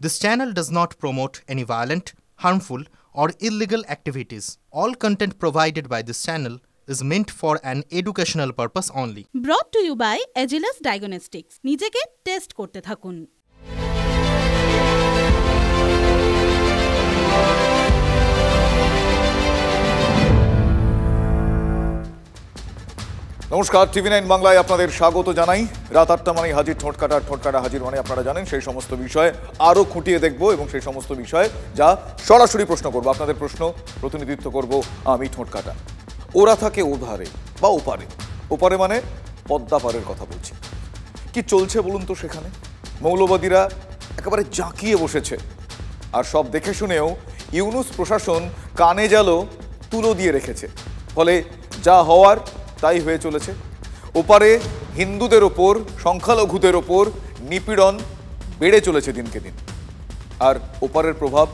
This channel does not promote any violent, harmful, or illegal activities. All content provided by this channel is meant for an educational purpose only. Brought to you by Agilus Diagnostics. নিজেকে test করতে থাকুন। নমস্কার, টিভি9 বাংলায় আপনাদের স্বাগত জানাই। রাত ৮টা মানে হাজির ঠোঁটকাটা, ঠোঁটকাটা হাজির মানে আপনারা জানেন সেই সমস্ত বিষয়ে আরও খুঁটিয়ে দেখব এবং সেই সমস্ত বিষয়ে যা সরাসরি প্রশ্ন করব। আপনাদের প্রশ্ন প্রতিনিধিত্ব করব আমি, ঠোঁটকাটা। ওরা থাকে ওধারে বা ওপারে। ওপারে মানে পদ্মা পারের কথা বলছি। কি চলছে বলুন তো সেখানে? মৌলবাদীরা একেবারে জাঁকিয়ে বসেছে, আর সব দেখে শুনেও ইউনূস প্রশাসন কানে জালো তুলো দিয়ে রেখেছে। ফলে যা হওয়ার তাই হয়ে চলেছে। ওপারে হিন্দুদের ওপর, সংখ্যালঘুদের ওপর নিপীড়ন বেড়ে চলেছে দিনকে দিন। আর ওপারের প্রভাব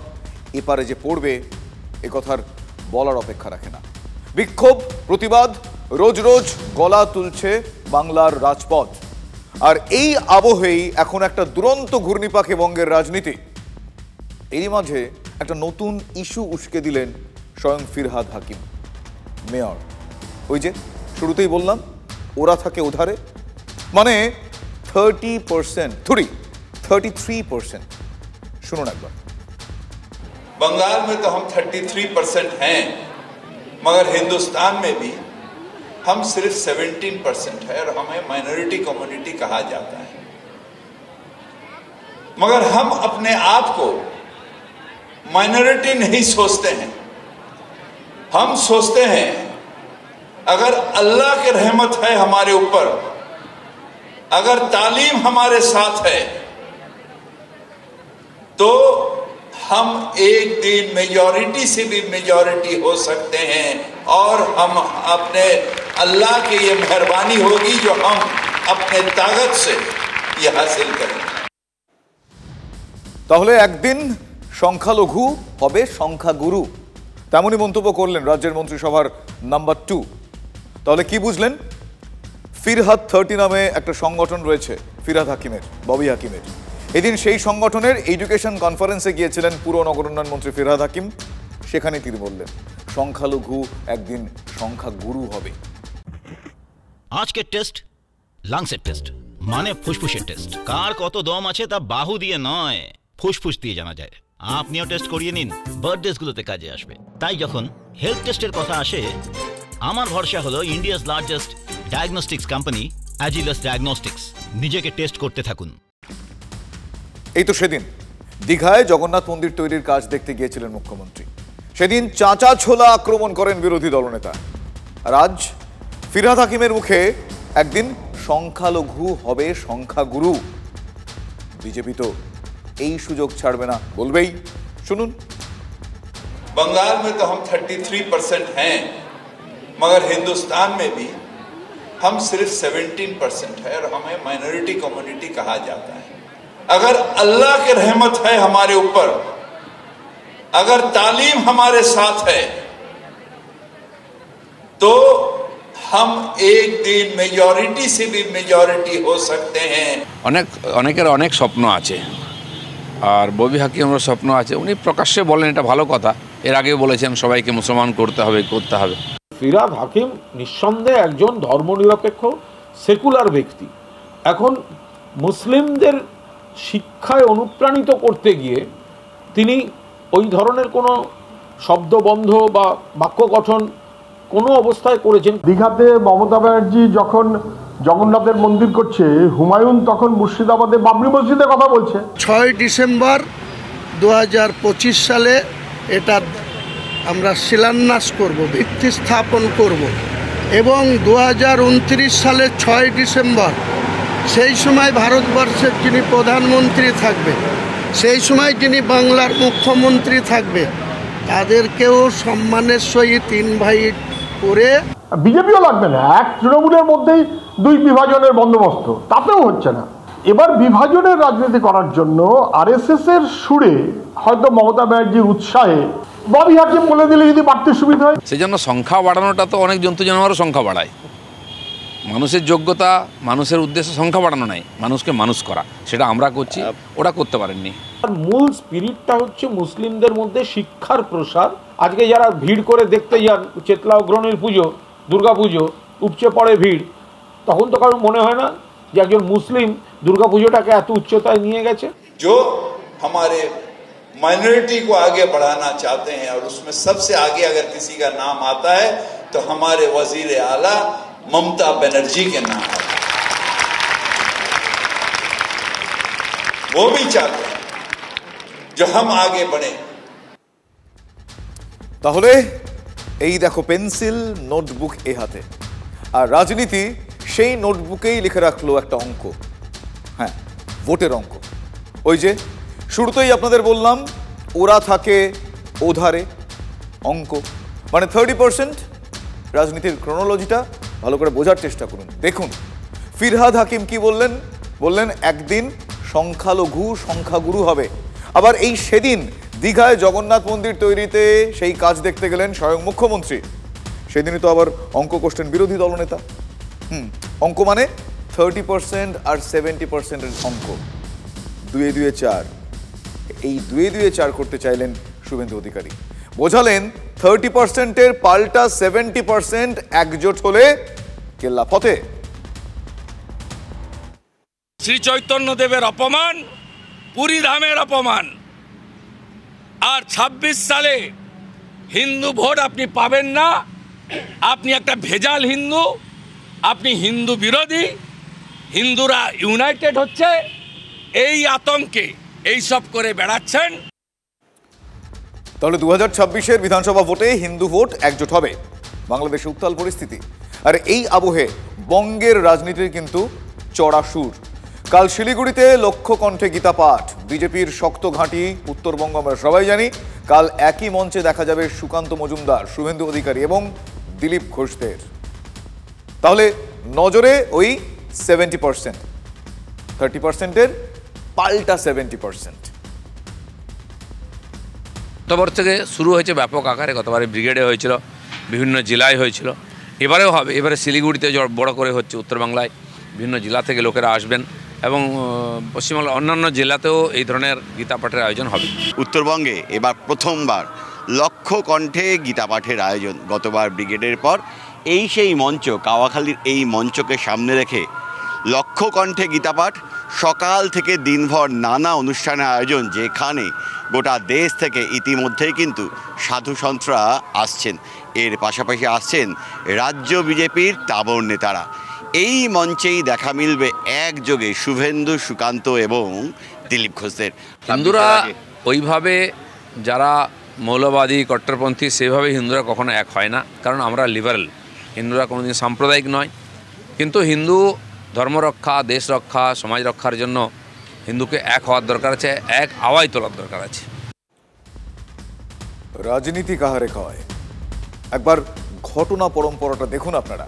এপারে যে পড়বে এ কথার বলার অপেক্ষা রাখে না। বিক্ষোভ, প্রতিবাদ রোজ রোজ গলা তুলছে বাংলার রাজপথ। আর এই আবহেই এখন একটা দুরন্ত ঘূর্ণিপাকে বঙ্গের রাজনীতি। এরই মাঝে একটা নতুন ইস্যু উস্কে দিলেন স্বয়ং ফিরহাদ হাকিম, মেয়র। ওই যে শুরুতেই বললাম, ওরা থাকে ওধারে, মানে 33%। শুনুন একবার। बंगाल में तो हम 33% हैं, मगर हिंदुस्तान में भी हम सिर्फ 17% है और हमें माइनॉरिटी कम्युनिटी कहा जाता है। मगर हम अपने आप को माइनॉरिटी नहीं सोचते हैं। हम सोचते हैं अगर अल्लाह की रहमत है हमारे ऊपर, अगर तालीम हमारे साथ है, तो हम एक दिन मेजॉरिटी से भी मेजॉरिटी हो सकते हैं और हम अपने अल्लाह की ये मेहरबानी होगी जो हम अपने ताकत से ये हासिल करें। তাহলে একদিন সংখ্যালঘু হবে সংখ্যাগুরু, তেমনই মন্তব্য করলেন রাজ্যের মন্ত্রিসভার নাম্বার 2। তাহলে কি বুঝলেন? ফিরহাদ 30 নামে একটা সংগঠন রয়েছে ফিরহাদ হাকিমের, ববি হাকিমের। এদিন সেই সংগঠনের এডুকেশন কনফারেন্সে গিয়েছিলেন পুর নগর উন্নয়ন মন্ত্রী ফিরহাদ হাকিম। সেখানে তিনি বললেন সংখ্যালঘু একদিন সংখ্যাগুরু হবে। আজকের টেস্ট লাংসের টেস্ট, মানে ফুসফুসের টেস্ট। কার কত দম আছে তা বাহু দিয়ে নয়, ফুসফুস দিয়ে জানা যায়। আপনিও টেস্ট করিয়ে নিন, বার্থডেগুলোতে কাজে আসবে। তাই যখন হেলথ টেস্টের কথা আসে, আমার ভরসা হলো India's largest diagnostics company Agilus diagnostics. নিজেকে টেস্ট করতে থাকুন। এই তো সেদিন দীঘায় জগন্নাথ মন্দির তৈরির কাজ দেখতে গিয়েছিলেন মুখ্যমন্ত্রী। সেদিন চাঁচা ছোলা আক্রমণ করেন বিরোধী দলনেতা। আর আজ ফিরহাদ হাকিমের মুখে একদিন সংখ্যালঘু হবে সংখ্যাগুরু। বিজেপি তো এই সুযোগ ছাড়বে না, বলবেই। শুনুন। बंगाल में तो हम 33% हैं, मगर हिंदुस्तान में भी हम सिर्फ 17% है और हमें माइनॉरिटी कम्युनिटी कहा जाता है। अगर अल्लाह की रहमत है हमारे ऊपर, अगर तालीम हमारे साथ है, तो हम एक दिन मेजॉरिटी से भी मेजॉरिटी हो सकते हैं। অনেকের অনেক স্বপ্ন আছে, আর ববি হাকিমের স্বপ্ন আছে। উনি প্রকাশ্যে বলেন, এটা ভালো কথা। এর আগেও বলেছেন সবাইকে মুসলমান করতে হবে। ফিরহাদ হাকিম নিঃসন্দেহে একজন ধর্মনিরপেক্ষ সেকুলার ব্যক্তি। এখন মুসলিমদের শিক্ষায় অনুপ্রাণিত করতে গিয়ে তিনি ওই ধরনের কোনো শব্দবন্ধ বা বাক্য গঠন কোনো অবস্থায় করেছেন। দীঘাতে মমতা ব্যানার্জি যখন জগন্নাথের মন্দির করছে, হুমায়ুন তখন মুর্শিদাবাদে বাবরি মসজিদের কথা বলছে। 6 ডিসেম্বর 2025 সালে এটা আমরা শিলান্যাস করব, ভিত্তি স্থাপন করব, এবং 2029 সালে 6 ডিসেম্বর সেই সময় ভারতবর্ষের যিনি প্রধানমন্ত্রী থাকবে, সেই সময় যিনি বাংলার মুখ্যমন্ত্রী থাকবে, তাদেরকেও সম্মানের সহিত ইনভাইট করে। বিজেপিও লাগবে না, এক তৃণমূলের মধ্যেই 2 বিভাজনের বন্দোবস্ত, তাতেও হচ্ছে না। এবার বিভাজনের রাজনীতি করার জন্য আরএসএস এর সুরে হয়তো মমতা ব্যানার্জির উৎসাহে ববি হাকিম বলে দিলে যদি বাড়তে সুবিধা হয়। সেই জন্য সংখ্যা বাড়ানোটা তো অনেক জন্তু জানোয়ারের সংখ্যা বাড়ায়। মানুষের যোগ্যতা, মানুষের উদ্দেশ্য সংখ্যা বাড়ানো নাই, মানুষকে মানুষ করা, সেটা আমরা করছি, ওরা করতে পারেননি। মূল স্পিরিটটা হচ্ছে মুসলিমদের মধ্যে শিক্ষার প্রসার। আজকে যারা ভিড় করে দেখতে যান চেতলা অগ্রণীর পুজো, দুর্গা পুজো, উপচে পড়ে ভিড়, তখন তো কারণ মনে হয় না যে একজন মুসলিম দুর্গা পুজোটাকে এত উচ্চতায় নিয়ে গেছে। जो हमारे माइनॉरिटी को आगे बढ़ाना चाहते हैं और उसमें सबसे आगे अगर किसी का नाम आता है तो हमारे वजीर आला ममता बनर्जी के नाम आता है। वो भी चाहते हैं जो हम आगे बढ़े। তাহলে এই দেখো পেন্সিল, নোটবুক এ হাতে, আর রাজনীতি সেই নোটবুকেই লিখে রাখলো একটা অঙ্ক, হ্যাঁ ভোটের অঙ্ক। ওই যে শুরুতেই আপনাদের বললাম ওরা থাকে ওধারে, অঙ্ক মানে 30%। রাজনীতির ক্রোনোলজিটা ভালো করে বোঝার চেষ্টা করুন। দেখুন ফিরহাদ হাকিম কি বললেন, বললেন একদিন সংখ্যালঘু সংখ্যাগুরু হবে। আবার এই সেদিন দীঘায় জগন্নাথ মন্দির তৈরিতে সেই কাজ দেখতে গেলেন স্বয়ং মুখ্যমন্ত্রী। সেদিনই তো আবার অঙ্ক করছেন বিরোধী দলনেতা। অঙ্ক মানে 30% আর 70%-এর অঙ্ক, 2 2 4। এই 2 2 4 করতে চাইলেন শুভেন্দু অধিকারী। বোঝালেন 30%-এর পাল্টা 70% একজোট হলে কেল্লা ফতে। শ্রী চৈতন্যদেবের অপমান, পুরী ধামের অপমান। আর 26 সালে হিন্দু ভোট আপনি পাবেন না। আপনি একটা ভেজাল হিন্দু, আপনি হিন্দু বিরোধী। হিন্দুরা ইউনাইটেড হচ্ছে, এই আতঙ্কে এই সব করে বেড়াচ্ছেন। তাহলে 2026-এর বিধানসভা ভোটে হিন্দু ভোট একজোট হবে। বাংলাদেশে উত্তাল পরিস্থিতি, আর এই আবহে বঙ্গের রাজনীতির কিন্তু চড়া সুর। কাল শিলিগুড়িতে লক্ষ্য কণ্ঠে গীতা পাঠ, বিজেপির শক্ত ঘাঁটি উত্তরবঙ্গ আমরা সবাই জানি। কাল একই মঞ্চে দেখা যাবে সুকান্ত মজুমদার, শুভেন্দু অধিকারী এবং দিলীপ ঘোষদের। তাহলে নজরে ওই 70%, 30%-এর পাল্টা 70%। গতবার থেকে শুরু হয়েছে ব্যাপক আকারে, গতবারে ব্রিগেডে হয়েছিল, বিভিন্ন জেলায় হয়েছিল, এবারেও হবে। এবারে শিলিগুড়িতে বড় করে হচ্ছে, উত্তরবাংলায় বিভিন্ন জেলা থেকে লোকেরা আসবেন এবং পশ্চিমবাংলার অন্যান্য জেলাতেও এই ধরনের গীতা পাঠের আয়োজন হবে। উত্তরবঙ্গে এবার প্রথমবার লক্ষ্য কণ্ঠে গীতা পাঠের আয়োজন। গতবার ব্রিগেডের পর এই সেই মঞ্চ, কাওয়াখালীর এই মঞ্চকে সামনে রেখে লক্ষ্য কণ্ঠে গীতা পাঠ। সকাল থেকে দিনভর নানা অনুষ্ঠানের আয়োজন, যেখানে গোটা দেশ থেকে ইতিমধ্যেই কিন্তু সাধু সন্তরা আসছেন। এর পাশাপাশি আসছেন রাজ্য বিজেপির তাবড় নেতারা। এই মঞ্চেই দেখা মিলবে একযোগে শুভেন্দু, সুকান্ত এবং দিলীপ ঘোষদের। হিন্দুরা ওইভাবে যারা মৌলবাদী কট্টরপন্থী সেভাবে হিন্দুরা কখনো এক হয় না, কারণ আমরা লিবারেল। হিন্দুরা কোনোদিন সাম্প্রদায়িক নয়, কিন্তু হিন্দু ধর্ম রক্ষা, দেশ রক্ষা, সমাজ রক্ষার জন্য হিন্দুকে এক হওয়ার দরকার আছে, এক আওয়াজ তোলার দরকার আছে। রাজনীতি কাহারে খাওয়ায়, একবার ঘটনা পরম্পরাটা দেখুন আপনারা।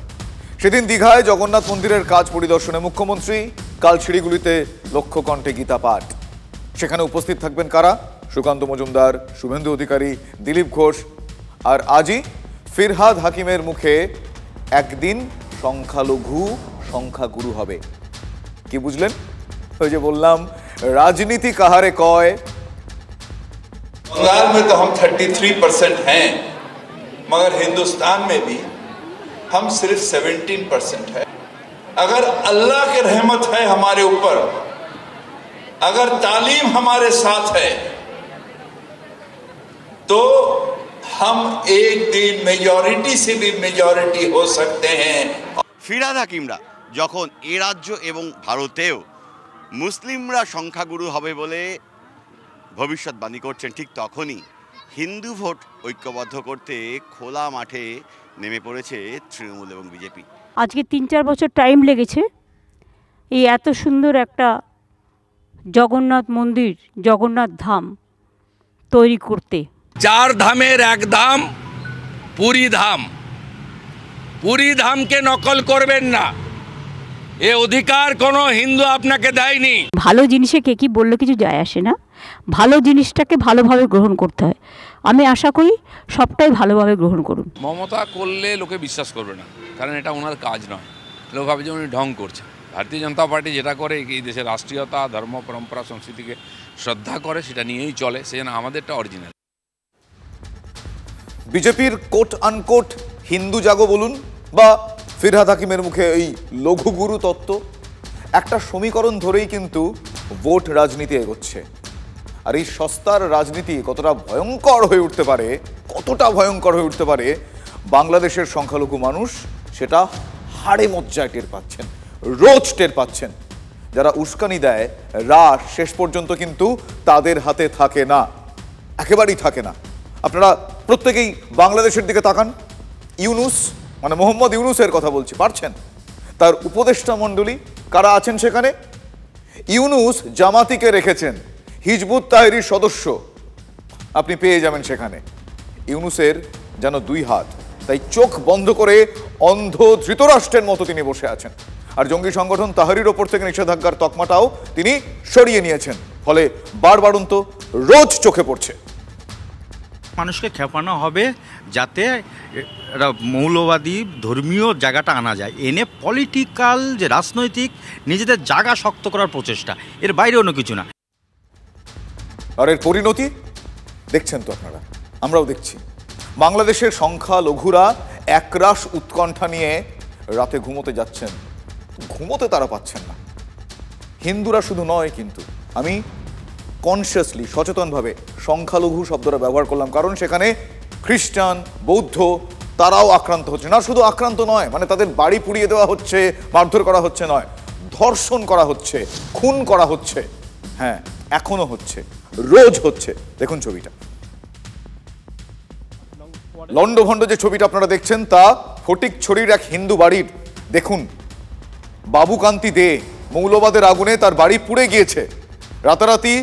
সেদিন দীঘায় জগন্নাথ মন্দিরের কাজ পরিদর্শনে মুখ্যমন্ত্রী, কাল শিলিগুড়িতে লক্ষ্য কণ্ঠে গীতা পাঠ। সেখানে উপস্থিত থাকবেন কারা? সুকান্ত মজুমদার, শুভেন্দু অধিকারী, দিলীপ ঘোষ। আর আজই ফিরহাদ হাকিমের মুখে একদিন সংখ্যালঘু সংখ্যাগুরু হবে। কি বুঝলেন? ওই যে বললাম রাজনীতি কাহারে কয়। बंगाल में तो हम 33% हैं, मगर हिंदुस्तान में भी हम सिर्फ 17% है। अगर अल्लाह की रहमत है हमारे ऊपर, अगर तालीम हमारे साथ है, तो हम एक दिन मेजॉरिटी से भी मेजॉरिटी हो सकते हैं। ফিরহাদ হাকিমরা যখন এ রাজ্য এবং ভারতেও মুসলিমরা সংখ্যাগুরু হবে বলে ভবিষ্যৎবাণী করছেন, ঠিক তখনই হিন্দু ভোট ঐক্যবদ্ধ করতে খোলা মাঠে নেমে পড়েছে তৃণমূল এবং বিজেপি। আজকে 3-4 বছর টাইম লেগেছে এই এত সুন্দর একটা জগন্নাথ মন্দির, জগন্নাথ ধাম তৈরি করতে। 4 ধামের এক ধাম পুরী ধাম। পুরী ধামকে নকল করবেন না, এ অধিকার কোনো হিন্দু আপনাকে দেয়নি। ভালো জিনিসে কে কি বললে কিছু যায় আসে না, ভালো জিনিসটাকে ভালোভাবে গ্রহণ করতে হয়। আমি আশা করি সবটাই ভালোভাবে গ্রহণ করুন। মমতা করলে লোকে বিশ্বাস করবে না, কারণ এটা ওনার কাজ নয়। লোক ভাবে যে উনি ঢং করছে। ভারতীয় জনতা পার্টি যেটা করে এই দেশের রাষ্ট্রীয়তা, ধর্ম, পরম্পরা, সংস্কৃতিকে শ্রদ্ধা করে, সেটা নিয়েই চলে, সেজন্য আমাদেরটা অরিজিনাল। বিজেপির কোট আনকোট হিন্দু জাগো বলুন বা ফিরহাদ হাকিমের মুখে এই লঘুগুরু তত্ত্ব, একটা সমীকরণ ধরেই কিন্তু ভোট রাজনীতি এগোচ্ছে। আর এই সস্তার রাজনীতি কতটা ভয়ঙ্কর হয়ে উঠতে পারে, বাংলাদেশের সংখ্যালঘু মানুষ সেটা হাড়ে মজ্জায় টের পাচ্ছেন, রোজ টের পাচ্ছেন। যারা উস্কানি দেয়, রাশ শেষ পর্যন্ত কিন্তু তাদের হাতে থাকে না, একেবারেই থাকে না। আপনারা প্রত্যেকেই বাংলাদেশের দিকে তাকান। ইউনূস, মানে মোহাম্মদ ইউনূসের কথা বলছি, পারছেন? তার উপদেষ্টা মণ্ডলী কারা আছেন সেখানে? ইউনূস জামাতিকে রেখেছেন, হিজবুত তাহরির সদস্য আপনি পেয়ে যাবেন সেখানে। ইউনূসের যেন দুই হাত, তাই চোখ বন্ধ করে অন্ধ ধৃতরাষ্ট্রের মতো তিনি বসে আছেন। আর জঙ্গি সংগঠন তাহরির ওপর থেকে নিষেধাজ্ঞার তকমাটাও তিনি সরিয়ে নিয়েছেন, ফলে বারবারন্ত রোজ চোখে পড়ছে। মানুষকে খেপানো হবে যাতে মৌলবাদী ধর্মীয় জায়গাটা আনা যায়, এনে পলিটিক্যাল যে রাজনৈতিক নিজেদের জায়গা শক্ত করার প্রচেষ্টা, এর বাইরে অন্য কিছু না। আর এর পরিণতি দেখছেন তো আপনারা, আমরাও দেখছি। বাংলাদেশের সংখ্যালঘুরা একরাশ উৎকণ্ঠা নিয়ে রাতে ঘুমোতে যাচ্ছেন, ঘুমোতে তারা পাচ্ছেন না। হিন্দুরা শুধু নয়, কিন্তু আমি কনসিয়াসলি, সচেতনভাবে সংখ্যালঘু শব্দটা ব্যবহার করলাম, কারণ সেখানে খ্রিস্টান, বৌদ্ধ তারাও আক্রান্ত হচ্ছে। না শুধু আক্রান্ত নয়, মানে তাদের বাড়ি পুড়িয়ে দেওয়া হচ্ছে, মারধর করা হচ্ছে নয়, ধর্ষণ করা হচ্ছে, খুন করা হচ্ছে। হ্যাঁ, এখনো হচ্ছে, রোজ হচ্ছে। দেখুন ছবিটা, লন্ডভন্ড যে ছবিটা আপনারা দেখছেন তা ফটিকছড়ির এক হিন্দু বাড়ির। দেখুন, বাবুকান্তি দে মৌলবাদের আগুনে তার বাড়ি পুড়ে গিয়েছে। রাতারাতি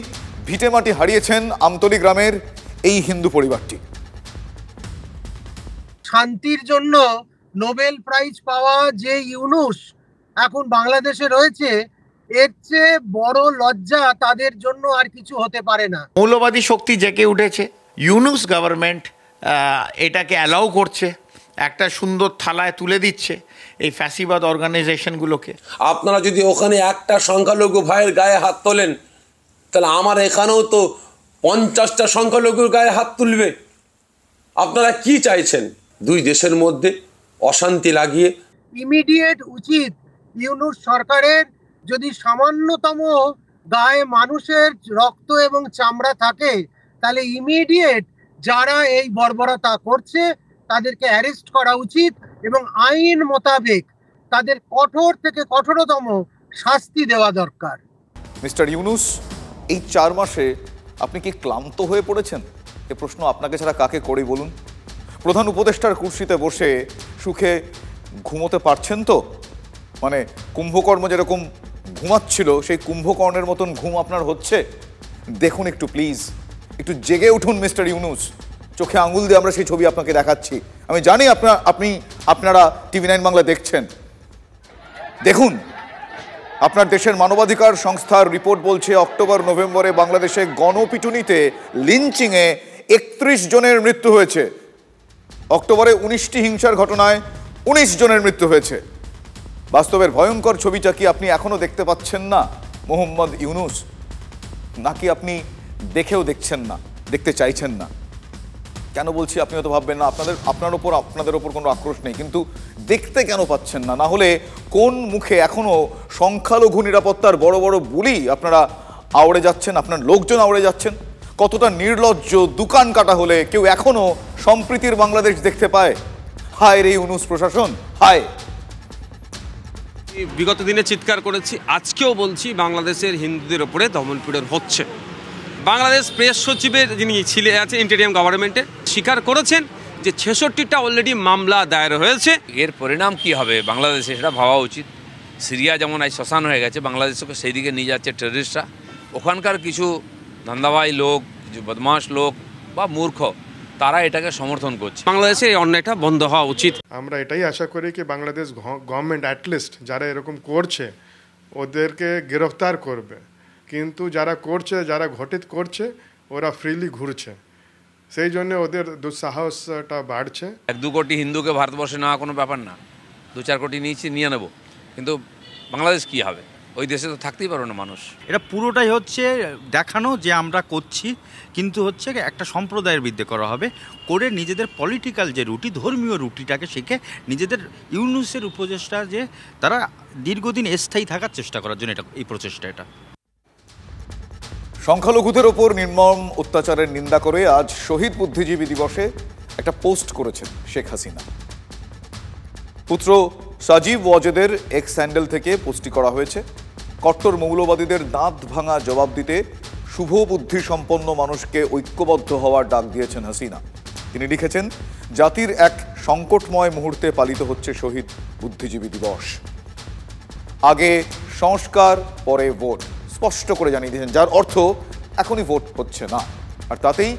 ভিটেমাটি হারিয়েছেন আমতলী গ্রামের এই হিন্দু পরিবারটি। শান্তির জন্য নোবেল প্রাইজ পাওয়া যে ইউনূস এখন বাংলাদেশে রয়েছে, এর চেয়ে বড় লজ্জা তাদের জন্য আর কিছু হতে পারে না। মৌলবাদী শক্তি জেগে উঠেছে, ইউনূস গভর্নমেন্ট এটাকে অ্যালাউ করছে, একটা সুন্দর থালায় তুলে দিচ্ছে এই ফ্যাসিবাদ অর্গানাইজেশনগুলোকে। আপনারা যদি ওখানে একটা সংখ্যালঘু ভাইয়ের গায়ে হাত তোলেন, তাহলে আমার এখানেও তো 50টা সংখ্যালঘুর গায়ে হাত তুলবে। আপনারা কি চাইছেন? দুই দেশের মধ্যে অশান্তি লাগিয়ে? ইমিডিয়েট উচিত ইউনূস সরকারের, যদি সামান্যতম গায়ে মানুষের রক্ত এবং চামড়া থাকে, তাহলে ইমিডিয়েট যারা এই বর্বরতা করছে তাদেরকে অ্যারেস্ট করা উচিত এবং আইন মোতাবেক তাদের কঠোর থেকে কঠোরতম শাস্তি দেওয়া দরকার। মিস্টার ইউনূস, এই 4 মাসে আপনি কি ক্লান্ত হয়ে পড়েছেন? এ প্রশ্ন আপনাকে ছাড়া কাকে করি বলুন? প্রধান উপদেষ্টার কুর্সিতে বসে সুখে ঘুমোতে পারছেন তো? মানে কুম্ভকর্ণ যেরকম ঘুমাচ্ছিল, সেই কুম্ভকর্ণের মতন ঘুম আপনার হচ্ছে? দেখুন একটু প্লিজ, একটু জেগে উঠুন মিস্টার ইউনূস। চোখে আঙুল দিয়ে আমরা সেই ছবি আপনাকে দেখাচ্ছি। আমি জানি আপনারা TV9 বাংলা দেখছেন। দেখুন, আপনার দেশের মানবাধিকার সংস্থার রিপোর্ট বলছে অক্টোবর নভেম্বরে বাংলাদেশে গণপিটুনিতে, লিঞ্চিংয়ে 31 জনের মৃত্যু হয়েছে। অক্টোবরে 19টি হিংসার ঘটনায় 19 জনের মৃত্যু হয়েছে। বাস্তবের ভয়ঙ্কর ছবিটা কি আপনি এখনো দেখতে পাচ্ছেন না মোহাম্মদ ইউনূস? নাকি আপনি দেখেও দেখছেন না, দেখতে চাইছেন না? কেন বলছি আপনি হয়তো ভাববেন না আপনাদের ওপর কোনো আক্রোশ নেই, কিন্তু দেখতে কেন পাচ্ছেন না? না হলে কোন মুখে এখনো সংখ্যালঘু নিরাপত্তার বড় বড় বুলি আপনারা আওড়ে যাচ্ছেন, আপনার লোকজন আওড়ে যাচ্ছেন? কতটা নির্লজ্জ দোকান কাটা হলে কেউ এখনো সম্প্রীতির বাংলাদেশ দেখতে পায়? হায় রে ইউনূস প্রশাসন, হায়। বিগত দিনে চিৎকার করেছি, আজকেও বলছি, বাংলাদেশের হিন্দুদের ওপরে দমনপীড়ন হচ্ছে। বাংলাদেশ প্রেস সচিবের যিনি ছিলেন আছে ইন্টারিম গভর্নমেন্টে স্বীকার করেছেন যে 66টা অলরেডি মামলা দায়ের হয়েছে। এর পরিণাম কি হবে বাংলাদেশে সেটা ভাবা উচিত। সিরিয়া যেমন আজ শ্মশান হয়ে গেছে, বাংলাদেশকে সেই দিকে নিয়ে যাচ্ছে টেররিস্টরা। ওখানকার কিছু ধান্দাবাজ লোক, কিছু বদমাশ লোক বা মূর্খ, তারা এটাকে সমর্থন করছে। বাংলাদেশে এই অন্যায়টা বন্ধ হওয়া উচিত। আমরা এটাই আশা করি কি বাংলাদেশ গভর্নমেন্ট অ্যাটলিস্ট যারা এরকম করছে ওদেরকে গ্রেফতার করবে, কিন্তু যারা করছে, যারা ঘটিত করছে, ওরা ফ্রিলি ঘুরছে, সেই জন্য ওদের দুঃসাহসটা বাড়ছে। 1-2 কোটি হিন্দুকে ভারতবর্ষে নেওয়া কোনো ব্যাপার না, 2-4 কোটি নিয়ে নেব। কিন্তু বাংলাদেশ কি হবে? ওই দেশে তো থাকতেই পারো না মানুষ। এটা পুরোটাই হচ্ছে দেখানো যে আমরা করছি, কিন্তু হচ্ছে একটা সম্প্রদায়ের বিরুদ্ধে করা হবে, করে নিজেদের পলিটিক্যাল যে রুটি, ধর্মীয় রুটিটাকে শিখে নিজেদের ইউনুসের উপদেষ্টা যে তারা দীর্ঘদিন স্থায়ী থাকার চেষ্টা করার জন্য এটা এই প্রচেষ্টা। এটা সংখ্যালঘুদের ওপর নির্মম অত্যাচারের নিন্দা করে আজ শহীদ বুদ্ধিজীবী দিবসে একটা পোস্ট করেছেন শেখ হাসিনা। পুত্র সাজিব ওয়াজেদের এক্স হ্যান্ডেল থেকে পোস্টটি করা হয়েছে। কট্টর মৌলবাদীদের দাঁত ভাঙা জবাব দিতে শুভ বুদ্ধি সম্পন্ন মানুষকে ঐক্যবদ্ধ হওয়ার ডাক দিয়েছেন হাসিনা। তিনি লিখেছেন, জাতির এক সংকটময় মুহূর্তে পালিত হচ্ছে শহীদ বুদ্ধিজীবী দিবস। আগে সংস্কার, পরে ভোট, স্পষ্ট করে জানিয়ে দিয়েছেন, যার অর্থ এখনই ভোট হচ্ছে না। আর তাতেই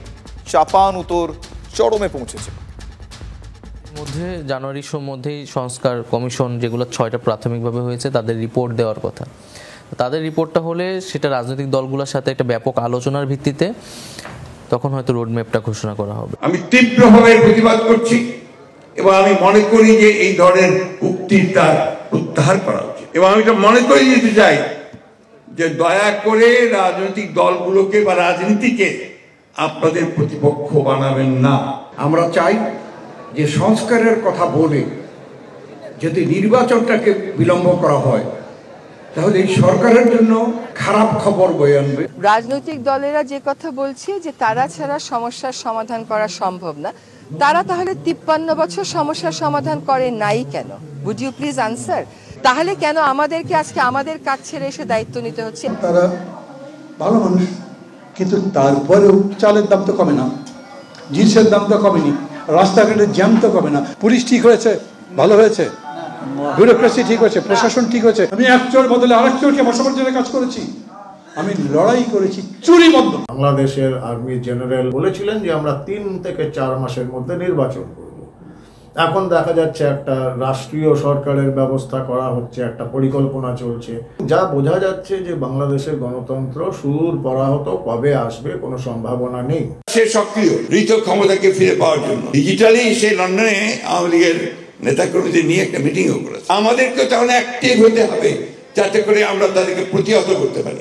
চাপানুতোর চরমে পৌঁছেছে। মধ্যে জানুয়ারির মধ্যেই সংস্কার কমিশন যেগুলো 6টা প্রাথমিকভাবে হয়েছে তাদের রিপোর্ট দেওয়ার কথা। তাদের রিপোর্টটা হলে সেটা রাজনৈতিক দলগুলোর সাথে একটা ব্যাপক আলোচনার ভিত্তিতে তখন হয়তো রোডম্যাপটা ঘোষণা করা হবে। আমি তীব্রভাবে প্রতিবাদ করছি এবং আমি মনে করি যে এই ধরনের উক্তির তার প্রত্যাহার করা উচিত। এবং আমি এটা মনে করে দিতে চাই যে দয়া করে রাজনৈতিক দলগুলোকে বা রাজনীতিকে আপনাদের প্রতিপক্ষ বানাবেন না। আমরা চাই যে সংস্কারের কথা বলে যদি নির্বাচনটাকে বিলম্ব করা হয় তাহলে এই সরকারের জন্য খারাপ খবর বয়ে আনবে। রাজনৈতিক দলেরা যে কথা বলছে যে তারা ছাড়া সমস্যার সমাধান করা সম্ভব না, তারা তাহলে 53 বছর সমস্যার সমাধান করে নাই কেন? Would you please answer? তাহলে কেন আমাদেরকে আজকে আমাদের কাজ ছেড়ে এসে দায়িত্ব নিতে হচ্ছে? তারা ভালো মানুষ, কিন্তু তারপরেও চালের দাম তো কমে না, জিনিসের দাম তো কমেনি, রাস্তাঘাটের জ্যাম তো কমে না। পুলিশ ঠিক হয়েছে, ভালো হয়েছে, ব্যুরোক্রেসি ঠিক হয়েছে, প্রশাসন ঠিক হয়েছে। আমি একজনের বদলে আরেকজনকে বসাবার জন্য কাজ করেছি, আমি লড়াই করেছি চুরি বন্ধ। বাংলাদেশের আর্মি জেনারেল বলেছিলেন যে আমরা 3 থেকে 4 মাসের মধ্যে নির্বাচন করব। এখন দেখা যাচ্ছে একটা রাষ্ট্রীয় সরকারের ব্যবস্থা করা হচ্ছে, একটা পরিকল্পনা চলছে, যা বোঝা যাচ্ছে যে বাংলাদেশের গণতন্ত্র সুর পরাহত, কবে আসবে কোনো সম্ভাবনা নেই। সে সক্রিয় ঋত ক্ষমতাকে ফিরে পাওয়ার জন্য ডিজিটালি সে লন্ডনে আওয়ামী লীগের নেতাকর্মীদের নিয়ে একটা মিটিংও করেছে। আমাদেরকে তখন অ্যাক্টিভ হতে হবে যাতে করে আমরা তাদেরকে প্রতিহত করতে পারি।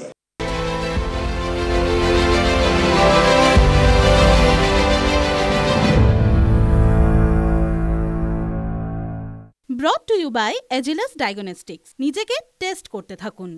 Brought to you by Agilus diagnostics. নিজেকে টেস্ট করতে থাকুন।